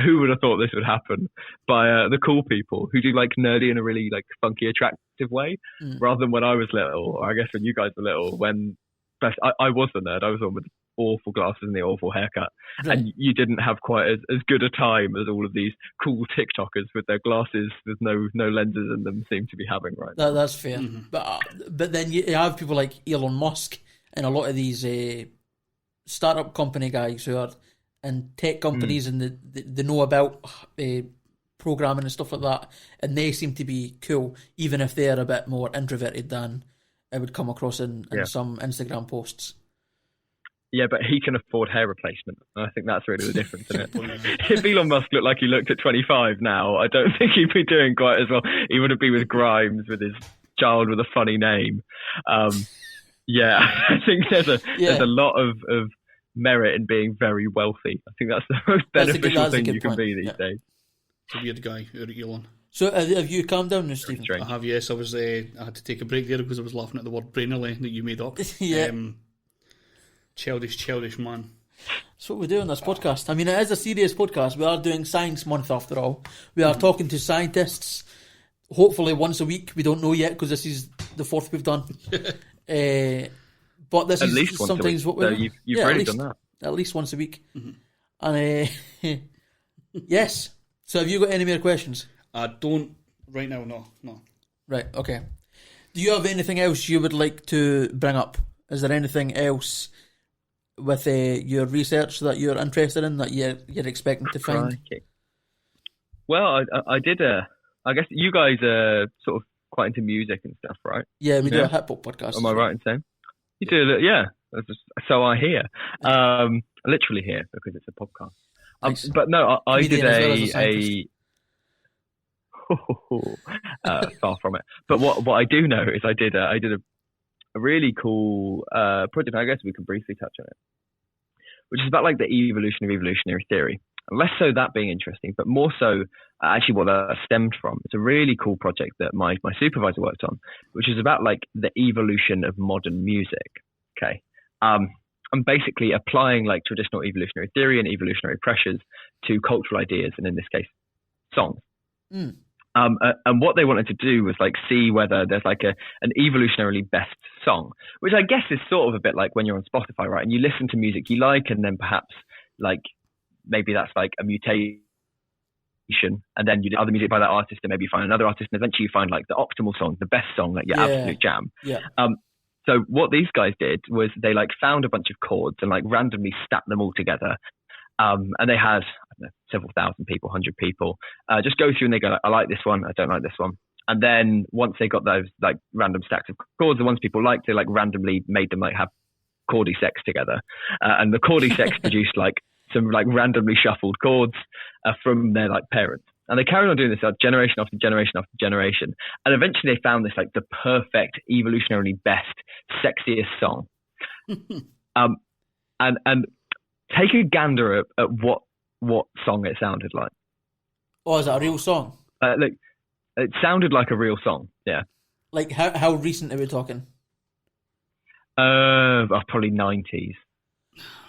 Who would have thought this would happen by the cool people who do nerdy in a really funky, attractive way, rather than when I was little, or I guess when you guys were little, when I was the nerd. I was the one with awful glasses and the awful haircut, and you didn't have quite as good a time as all of these cool TikTokers with their glasses with no lenses in them seem to be having right now. That's fair. But then you have people like Elon Musk and a lot of these startup company guys who are in tech companies and they know about programming and stuff like that, and they seem to be cool, even if they're a bit more introverted than I would come across in some Instagram posts. Yeah, but he can afford hair replacement. I think that's really the difference in it. If Elon Musk looked like he looked at 25 now, I don't think he'd be doing quite as well. He wouldn't be with Grimes, with his child with a funny name. I think there's a lot of merit in being very wealthy. I think that's the most beneficial thing you can be these days. It's a weird guy, Elon. So have you calmed down now, Stephen? I have, yes. I had to take a break there because I was laughing at the word brainily that you made up. Childish man. That's what we do on this podcast. I mean, it is a serious podcast. We are doing Science Month after all. We are talking to scientists, hopefully once a week. We don't know yet because this is the fourth we've done. But this is sometimes what we you've already done that. At least once a week. And yes. So have you got any more questions? I don't right now, no. Right, okay. Do you have anything else you would like to bring up? Is there anything else with your research that you're interested in that you're expecting to find? Well, I did I guess you guys are sort of quite into music and stuff, right? Yeah, we do a hip hop podcast. Am I right in saying? You do, yeah. So I hear. Literally hear, because it's a podcast. Nice. But no, I did far from it. But what I do know is I did a really cool project. I guess we can briefly touch on it, which is about like the evolutionary theory. Less so that being interesting, but more so actually what that stemmed from. It's a really cool project that my supervisor worked on, which is about like the evolution of modern music. Okay. I'm basically applying like traditional evolutionary theory and evolutionary pressures to cultural ideas, and in this case, songs. And what they wanted to do was like see whether there's like an evolutionarily best song, which I guess is sort of a bit like when you're on Spotify, right? And you listen to music you like, and then perhaps like maybe that's like a mutation, and then you do other music by that artist, and maybe you find another artist, and eventually you find like the optimal song, the best song, like your absolute jam. Yeah. So what these guys did was they like found a bunch of chords and like randomly stacked them all together. And they had, I don't know, several thousand people, 100 people, just go through and they go, like, I like this one, I don't like this one. And then once they got those like random stacks of chords, the ones people liked, they like randomly made them like have chordy sex together. And the chordy sex produced like some like randomly shuffled chords from their like parents. And they carried on doing this generation after generation after generation. And eventually they found this like the perfect, evolutionarily best, sexiest song. And take a gander at what song it sounded like. Oh, is that a real song? Look, it sounded like a real song, yeah. Like how recent are we talking? Probably 90s.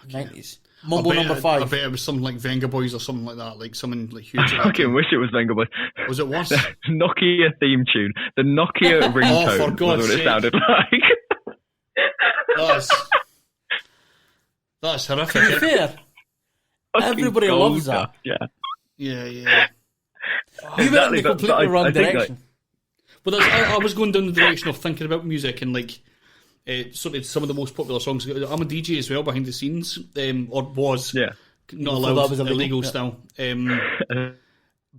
90s. Mumble number 5. I bet it was something like Venga Boys or something like that, like something like huge. I fucking wish it was Venga Boys. Was it worse? The Nokia theme tune. The Nokia ringtone for God's was what sake. it sounded like. That's horrific. To be fair, everybody loves that. Yeah. Yeah. You went in the completely wrong direction. But I was going down the direction of thinking about music and like sort of some of the most popular songs. I'm a DJ as well behind the scenes, or was. Yeah. Not allowed. That was illegal still.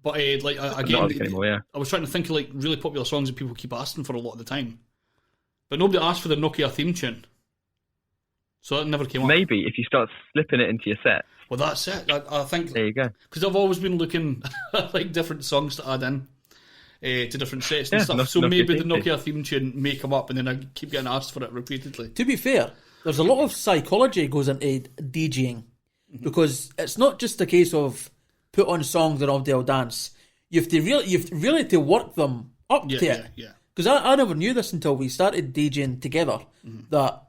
But like again, not anymore, yeah. I was trying to think of like really popular songs that people keep asking for a lot of the time, but nobody asked for the Nokia theme tune, so that never came up. Maybe if you start slipping it into your set. Well, that's it. I think there you go. Because I've always been looking at like different songs to add in to different sets and stuff. So maybe the Nokia theme tune may come up, and then I keep getting asked for it repeatedly. To be fair, there's a lot of psychology goes into DJing, because it's not just a case of put on songs and everybody will dance. You have to really to work them up to it. Yeah. Because I never knew this until we started DJing together, that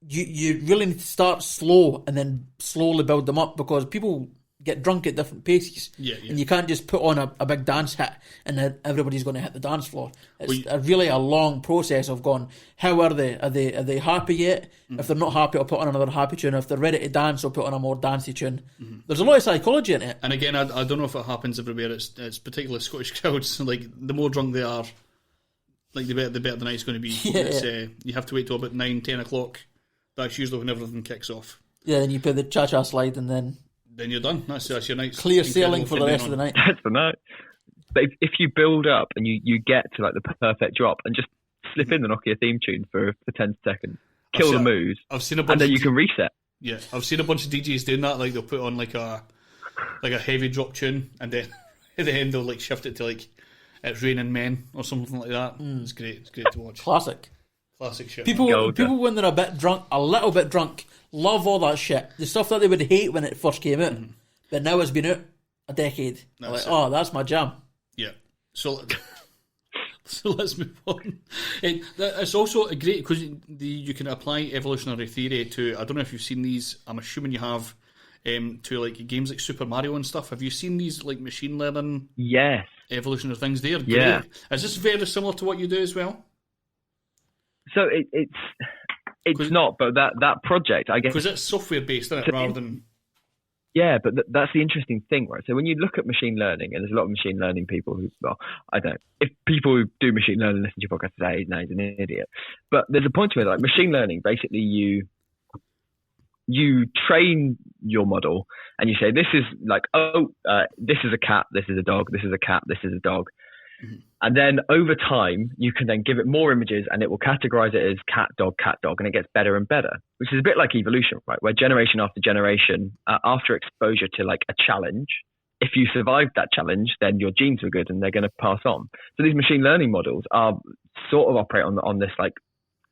you really need to start slow and then slowly build them up, because people get drunk at different paces. Yeah. And you can't just put on a big dance hit and then everybody's going to hit the dance floor. It's really a long process of going, how are they? Are they happy yet? If they're not happy, I'll put on another happy tune. If they're ready to dance, I'll put on a more dancey tune. There's a lot of psychology in it. And again, I don't know if it happens everywhere. It's particularly Scottish crowds. Like the more drunk they are, like the better the night's going to be. You have to wait till about 9-10 o'clock. That's usually when everything kicks off. Yeah, then you put the cha-cha slide and then you're done. That's your night. Clear sailing for the rest of the night. That's the night. But if you build up and you get to like the perfect drop and just slip in the Nokia theme tune for 10 seconds, kill the mood, and then you can reset. Yeah, I've seen a bunch of DJs doing that. Like they'll put on like a heavy drop tune, and then at the end they'll like shift it to like It's Raining Men or something like that. It's great. It's great to watch. Classic shit. People when they're a little bit drunk, love all that shit. The stuff that they would hate when it first came out, but now it's been out a decade. That's my jam. Yeah. So let's move on. It's also great because you can apply evolutionary theory to. I don't know if you've seen these. I'm assuming you have. To like games like Super Mario and stuff. Have you seen these like machine learning? Yes. Evolutionary things. They're great. Yeah. Is this very similar to what you do as well? So it's not, but that project, I guess, because it's software based, isn't it, rather than. Yeah, but that's the interesting thing, right? So when you look at machine learning, and there's a lot of machine learning people who, well, I don't know, if people who do machine learning listen to your podcast say, no, he's an idiot. But there's a point to it, like machine learning, basically you train your model, and you say, this is like, this is a cat, this is a dog, this is a cat, this is a dog. Mm-hmm. And then over time, you can then give it more images and it will categorize it as cat, dog, and it gets better and better, which is a bit like evolution, right? Where generation after generation, after exposure to like a challenge, if you survived that challenge, then your genes were good and they're going to pass on. So these machine learning models are sort of operate on this, like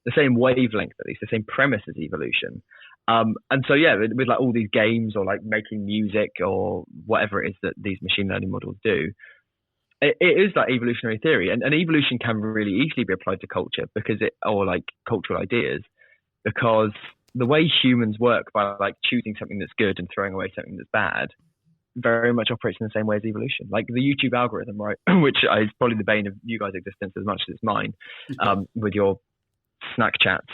the same wavelength, at least the same premise as evolution. And so, yeah, with like all these games or like making music or whatever it is that these machine learning models do, it is that evolutionary theory, and evolution can really easily be applied to culture or like cultural ideas, because the way humans work by like choosing something that's good and throwing away something that's bad very much operates in the same way as evolution. Like the YouTube algorithm, right, which is probably the bane of you guys' existence as much as it's mine, with your snack chats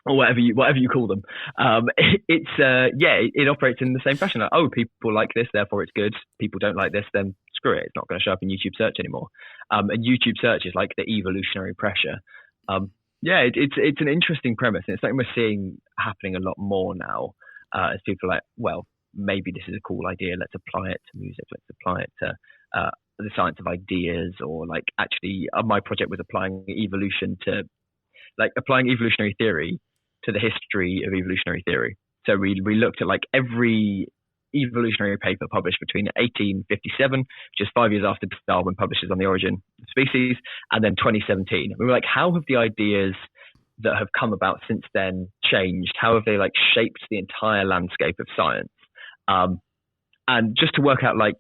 or whatever you call them. It operates in the same fashion. Like, oh, people like this, therefore it's good. People don't like this, then screw it. It's not going to show up in YouTube search anymore. And YouTube search is like the evolutionary pressure. It's an interesting premise, and it's something we're seeing happening a lot more now, as people are like, well, maybe this is a cool idea. Let's apply it to music. Let's apply it to the science of ideas, or like actually, my project was applying evolutionary theory to the history of evolutionary theory. So we looked at like every evolutionary paper published between 1857, which is 5 years after Darwin publishes On the Origin of Species, and then 2017. We were like, how have the ideas that have come about since then changed? How have they like shaped the entire landscape of science? And just to work out like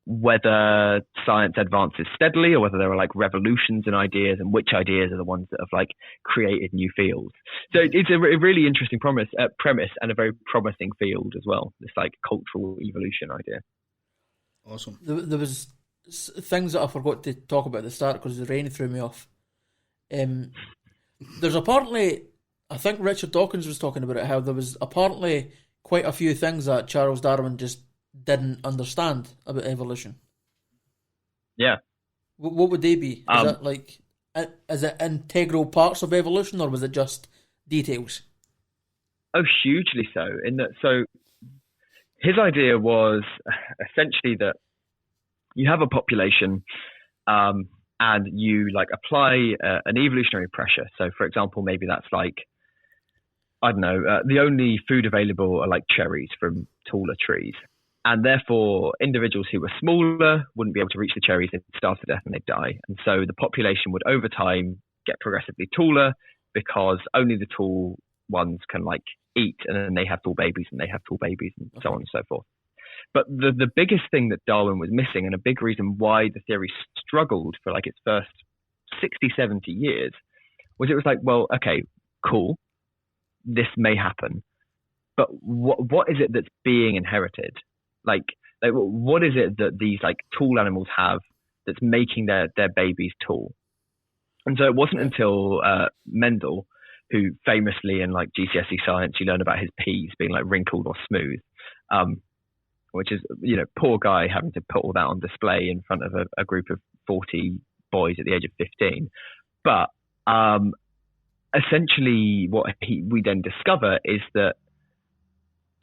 whether science advances steadily or whether there are like revolutions in ideas, and which ideas are the ones that have like created new fields. So it's a really interesting premise and a very promising field as well, this like cultural evolution idea. Awesome. There was things that I forgot to talk about at the start because the rain threw me off. There's apparently, I think Richard Dawkins was talking about it, how there was apparently quite a few things that Charles Darwin just didn't understand about evolution. Yeah. What would they be? Is it integral parts of evolution, or was it just details? Oh, hugely so. So his idea was essentially that you have a population, and you like apply an evolutionary pressure. So, for example, maybe that's like, I don't know, the only food available are like cherries from taller trees. And therefore, individuals who were smaller wouldn't be able to reach the cherries, they'd starve to death and they'd die. And so the population would, over time, get progressively taller, because only the tall ones can like eat, and then they have tall babies, and they have tall babies, and so on and so forth. But the biggest thing that Darwin was missing, and a big reason why the theory struggled for like its first 60, 70 years, was it was like, well, okay, cool, this may happen, but what is it that's being inherited? Like what is it that these like tall animals have that's making their babies tall? And so it wasn't until Mendel, who famously in like GCSE science, you learn about his peas being like wrinkled or smooth, which is, you know, poor guy having to put all that on display in front of a group of 40 boys at the age of 15. But essentially what we then discover is that,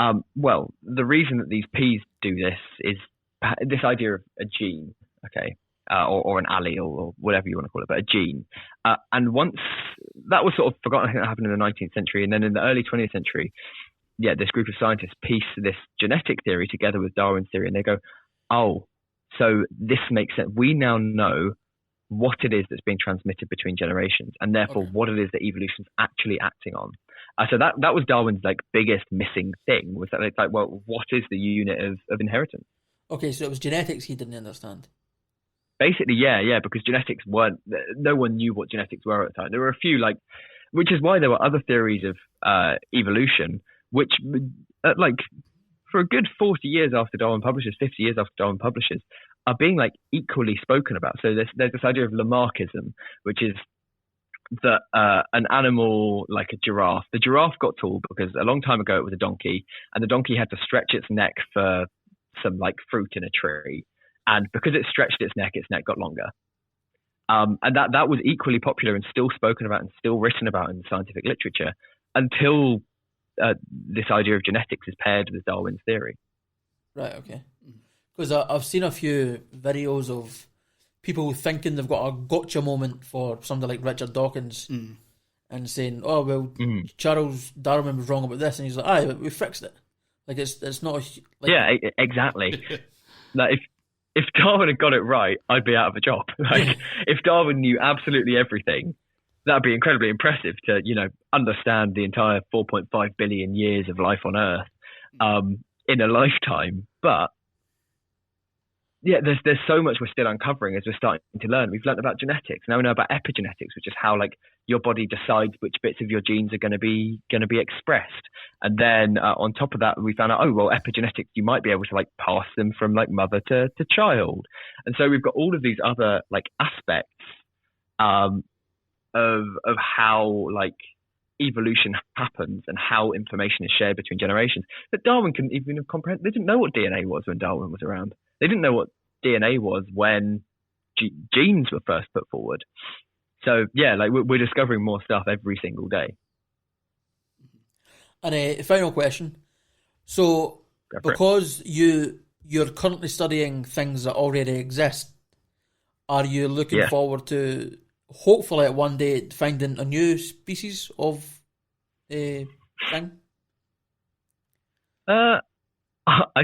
the reason that these peas do this is this idea of a gene, okay, or an allele or whatever you want to call it, but a gene. And once that was sort of forgotten, I think that happened in the 19th century. And then in the early 20th century, this group of scientists piece this genetic theory together with Darwin's theory, and they go, oh, so this makes sense. We now know what it is that's being transmitted between generations, and therefore what it is that evolution's actually acting on. So that was Darwin's like biggest missing thing, was that it's like, well, what is the unit of inheritance? Okay, so it was genetics he didn't understand. Basically, yeah, because genetics no one knew what genetics were at the time. There were a few, like, which is why there were other theories of evolution, which like for a good 40 years after Darwin publishes, 50 years after Darwin publishes, are being like equally spoken about. So there's this idea of Lamarckism, which is that an animal like a giraffe, the giraffe got tall because a long time ago it was a donkey, and the donkey had to stretch its neck for some like fruit in a tree, and because it stretched its neck got longer. And that was equally popular and still spoken about and still written about in scientific literature until this idea of genetics is paired with Darwin's theory. Right. Okay. Because I've seen a few videos of people thinking they've got a gotcha moment for somebody like Richard Dawkins and saying, "Oh well, Charles Darwin was wrong about this," and he's like, "Aye, but we fixed it." Like it's not. Yeah, exactly. Like if Darwin had got it right, I'd be out of a job. Like if Darwin knew absolutely everything, that'd be incredibly impressive to understand the entire 4.5 billion years of life on Earth in a lifetime. But yeah, there's so much we're still uncovering as we're starting to learn. We've learned about genetics. Now we know about epigenetics, which is how your body decides which bits of your genes are going to be expressed. And then on top of that, we found out, epigenetics, you might be able to pass them from mother to child. And so we've got all of these other aspects of how evolution happens and how information is shared between generations that Darwin couldn't even have comprehended. They didn't know what DNA was when Darwin was around. They didn't know what DNA was when genes were first put forward. So yeah, we're discovering more stuff every single day. And a final question. So because you're currently studying things that already exist, are you looking forward to hopefully at one day finding a new species of thing? I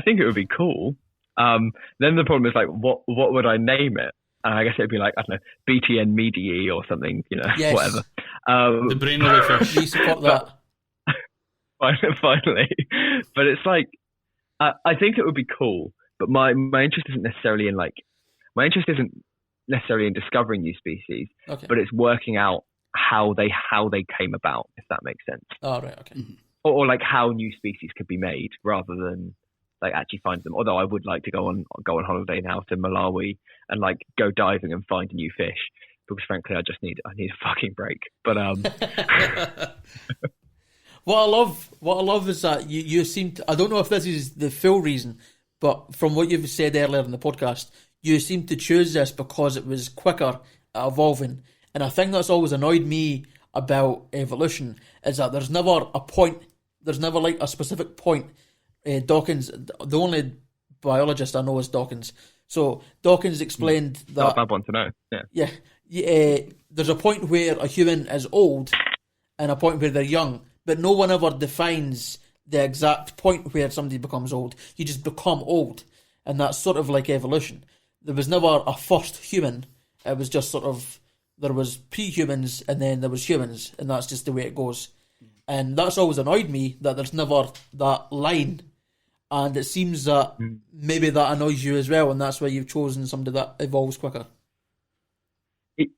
think it would be cool. Then the problem is what would I name it? I guess it'd be I don't know, BTN Medii or something, whatever. The brain of the fish. We support that. Finally. But it's I think it would be cool, but my interest isn't necessarily in discovering new species, but it's working out how they came about, if that makes sense. Oh, right, okay. Or how new species could be made rather than actually find them. Although I would like to go on holiday now to Malawi and go diving and find a new fish, because frankly I need a fucking break. But what I love is that you seem to, I don't know if this is the full reason, but from what you've said earlier in the podcast, you seem to choose this because it was quicker at evolving. And I think that's always annoyed me about evolution, is that there's never a point, there's never a specific point. Dawkins, the only biologist I know is Dawkins. So Dawkins explained that... Not a bad one to know, yeah. There's a point where a human is old and a point where they're young, but no one ever defines the exact point where somebody becomes old. You just become old, and that's sort of like evolution. There was never a first human. It was just sort of, there was pre-humans and then there was humans, and that's just the way it goes. And that's always annoyed me, that there's never that line. And it seems that maybe that annoys you as well, and that's why you've chosen somebody that evolves quicker.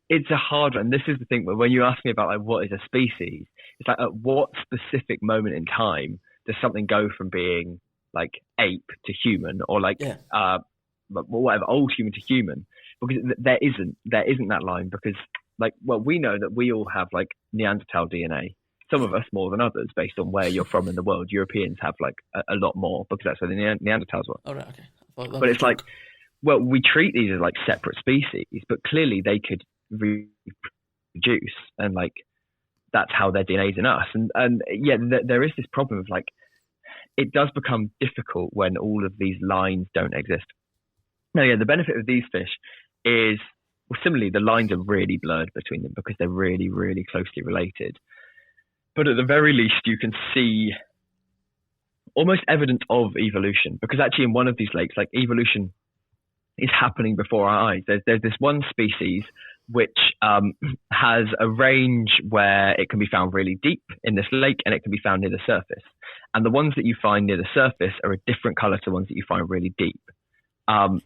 It's a hard one. This is the thing, when you ask me about what is a species, it's at what specific moment in time does something go from being ape to human, or whatever, old human to human? Because there isn't that line, because we know that we all have Neanderthal DNA. Some of us more than others, based on where you're from in the world. Europeans have a lot more, because that's where the Neanderthals were. All right, okay. But it's we treat these as separate species, but clearly they could reproduce, and that's how their DNA is in us. And yeah, there is this problem of it does become difficult when all of these lines don't exist. Now, yeah, the benefit of these fish is, similarly, the lines are really blurred between them because they're really, really closely related. But at the very least, you can see almost evidence of evolution, because actually in one of these lakes, evolution is happening before our eyes. There's this one species which has a range where it can be found really deep in this lake, and it can be found near the surface. And the ones that you find near the surface are a different color to the ones that you find really deep, for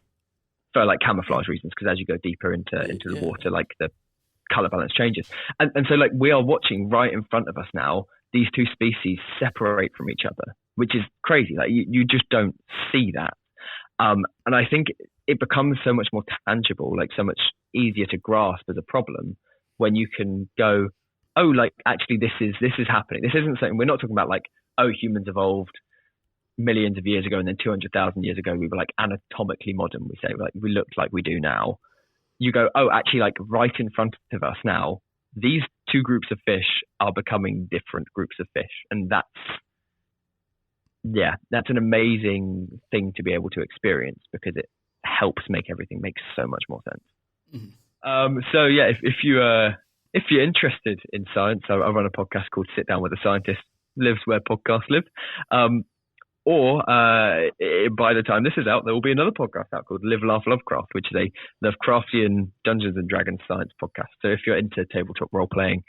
camouflage reasons, because as you go deeper into the water, the color balance changes. And so we are watching right in front of us now these two species separate from each other, which is crazy. You just don't see that. And I think it becomes so much more tangible, so much easier to grasp as a problem when you can go, actually this is happening. This isn't something, we're not talking about humans evolved millions of years ago and then 200,000 years ago we were anatomically modern, we say, we looked like we do now. You go, actually, right in front of us now, these two groups of fish are becoming different groups of fish. And yeah, that's an amazing thing to be able to experience because it helps make everything make so much more sense. So yeah, if you're interested in science, I run a podcast called Sit Down with a Scientist, lives where podcasts live. Or by the time this is out, there will be another podcast out called Live, Laugh, Lovecraft, which is a Lovecraftian Dungeons and Dragons science podcast. So if you're into tabletop role playing,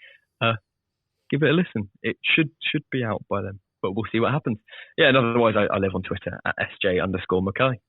give it a listen. It should be out by then, but we'll see what happens. Yeah, and otherwise I live on Twitter at SJ_Mckay.